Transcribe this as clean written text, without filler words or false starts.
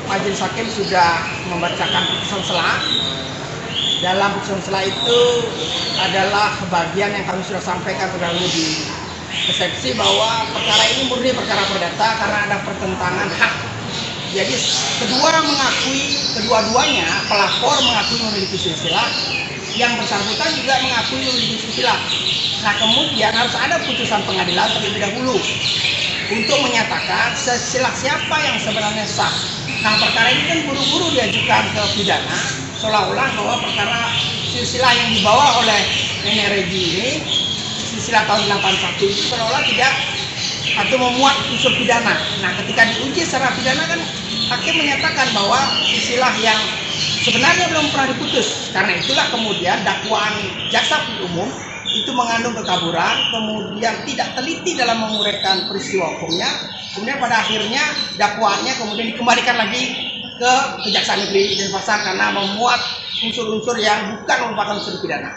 Majelis Hakim sudah membacakan putusan sela. Dalam putusan sela itu adalah bagian yang kami sudah sampaikan terdahulu di persepsi bahwa perkara ini murni perkara perdata karena ada pertentangan hak. Jadi kedua-duanya pelapor mengakui memiliki silsilah, yang bersangkutan juga mengakui memiliki silsilah. Nah, kemudian harus ada putusan pengadilan terlebih dahulu untuk menyatakan silsilah siapa yang sebenarnya sah. Nah, perkara ini kan buru-buru diajukan ke pidana, seolah-olah bahwa perkara silsilah yang dibawa oleh Nenek Regi ini, silsilah tahun 81 itu seolah-olah tidak atau memuat unsur pidana. Nah, ketika diuji secara pidana kan hakim menyatakan bahwa silsilah yang sebenarnya belum pernah diputus. Karena itulah kemudian dakwaan jaksa penuntut umum itu mengandung kekaburan, kemudian tidak teliti dalam menguraikan peristiwa hukumnya, kemudian pada akhirnya dakwaannya kemudian dikembalikan lagi ke Kejaksaan Negeri Denpasar karena memuat unsur-unsur yang bukan merupakan unsur pidana.